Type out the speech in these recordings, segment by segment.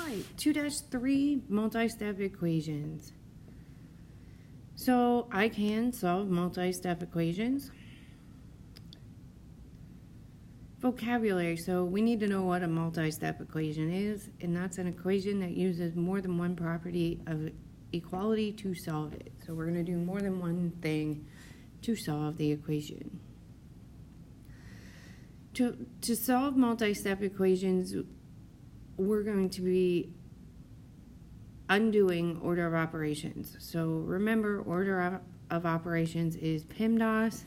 Hi, 2-3 multi-step equations. So I can solve multi-step equations. Vocabulary, so we need to know what a multi-step equation is, and that's an equation that uses more than one property of equality to solve it. So we're going to do more than one thing to solve the equation. To solve multi-step equations, we're going to be undoing order of operations. So remember, order of operations is PEMDAS,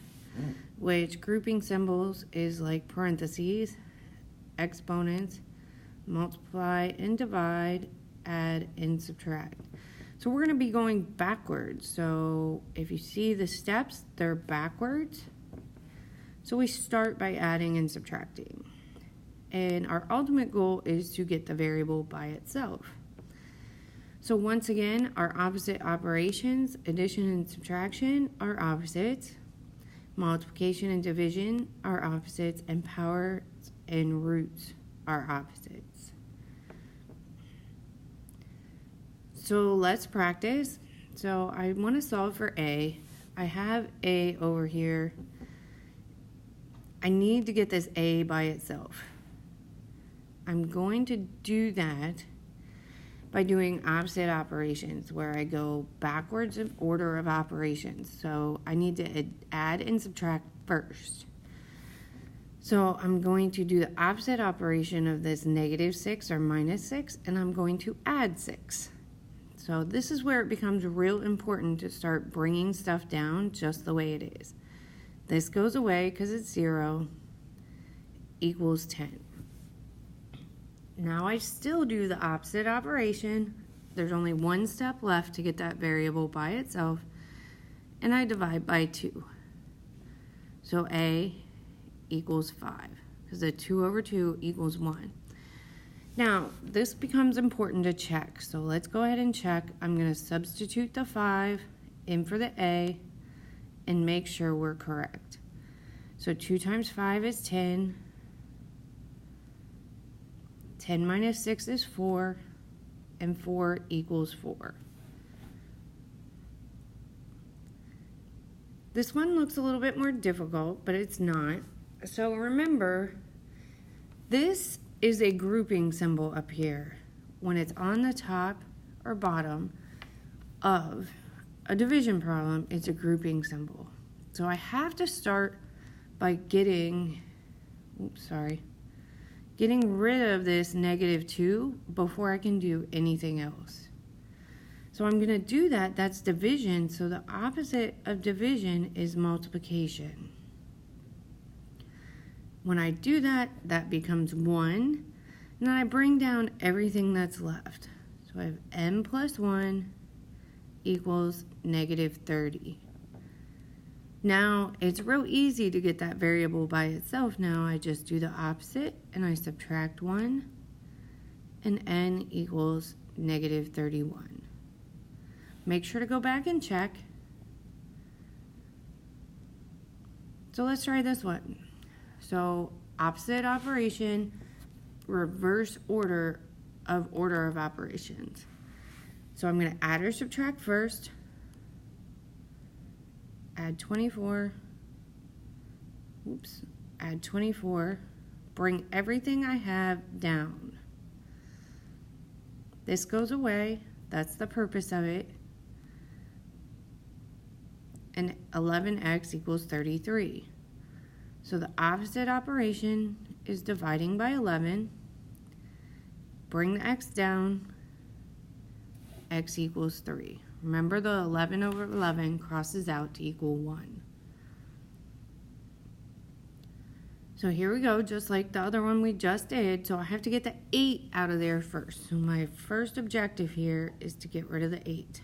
which grouping symbols is like parentheses, exponents, multiply and divide, add and subtract. So we're going to be going backwards. So if you see the steps, they're backwards. So we start by adding and subtracting. And our ultimate goal is to get the variable by itself. So once again, our opposite operations, addition and subtraction, are opposites. Multiplication and division are opposites, and powers and roots are opposites. So let's practice. So I want to solve for A. I have A over here. I need to get this A by itself. I'm going to do that by doing opposite operations, where I go backwards in order of operations. So I need to add and subtract first. So I'm going to do the opposite operation of this -6 or -6, and I'm going to add 6. So this is where it becomes real important to start bringing stuff down just the way it is. This goes away because it's 0 equals 10. Now I still do the opposite operation. There's only one step left to get that variable by itself, and I divide by 2. So A equals 5, because the 2 over 2 equals 1. Now, this becomes important to check, so let's go ahead and check. I'm going to substitute the 5 in for the A and make sure we're correct. So 2 times 5 is 10. 10 minus 6 is 4, and 4 equals 4. This one looks a little bit more difficult, but it's not. So remember, this is a grouping symbol up here when it's on the top or bottom of a division problem. It's a grouping symbol. So I have to start by getting rid of this -2 before I can do anything else. So I'm going to do that. That's division. So the opposite of division is multiplication. When I do that, that becomes 1. And then I bring down everything that's left. So I have n plus 1 equals -30. Now, it's real easy to get that variable by itself. Now I just do the opposite and I subtract 1, and n equals -31. Make sure to go back and check. So let's try this one. So opposite operation, reverse order of operations. So I'm going to add or subtract first. Add 24, add 24, bring everything I have down. This goes away, that's the purpose of it, and 11x equals 33. So the opposite operation is dividing by 11, bring the x down, x equals 3. Remember, the 11 over 11 crosses out to equal 1. So here we go, just like the other one we just did. So I have to get the 8 out of there first. So my first objective here is to get rid of the 8.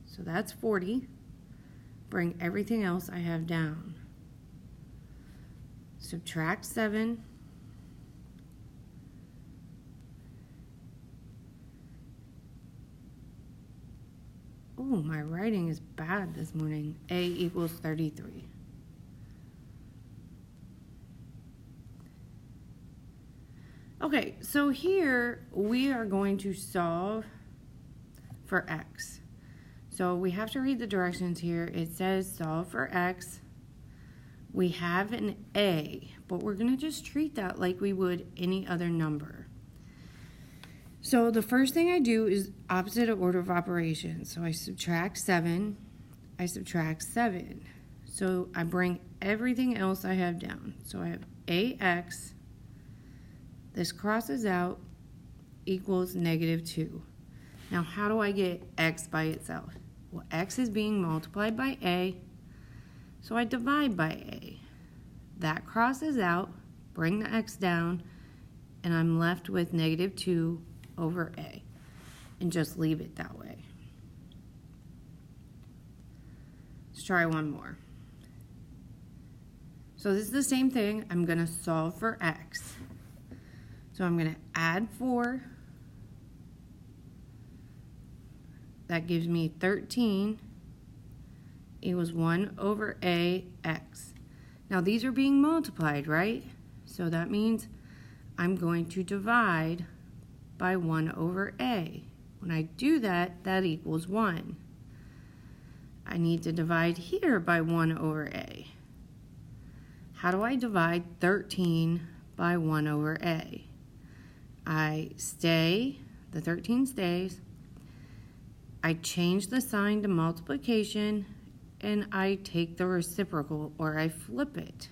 So that's 40. Bring everything else I have down. Subtract 7. Oh, my writing is bad this morning. A equals 33. Okay, so here we are going to solve for x. So we have to read the directions here. It says solve for x. We have an a, but we're going to just treat that like we would any other number. So the first thing I do is opposite order of operations. So I subtract 7, I subtract 7. So I bring everything else I have down. So I have ax, this crosses out, equals -2. Now how do I get x by itself? Well, x is being multiplied by a, so I divide by a. That crosses out, bring the x down, and I'm left with -2 over a, and just leave it that way. Let's try one more. So this is the same thing. I'm going to solve for x. So I'm going to add 4. That gives me 13 equals 1 over ax. Now these are being multiplied, right? So that means I'm going to divide by 1 over a. When I do that, that equals 1. I need to divide here by 1 over a. How do I divide 13 by 1 over a? I stay, the 13 stays. I change the sign to multiplication, and I take the reciprocal, or I flip it.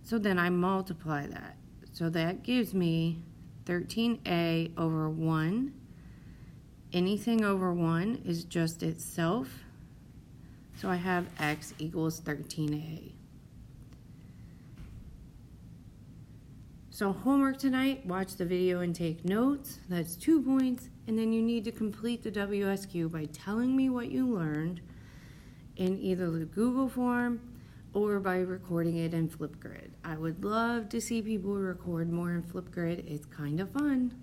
So then I multiply that. So that gives me 13a over 1. Anything over 1 is just itself. So I have x equals 13a. So homework tonight, watch the video and take notes. That's 2 points. And then you need to complete the WSQ by telling me what you learned in either the Google form or by recording it in Flipgrid. I would love to see people record more in Flipgrid. It's kind of fun.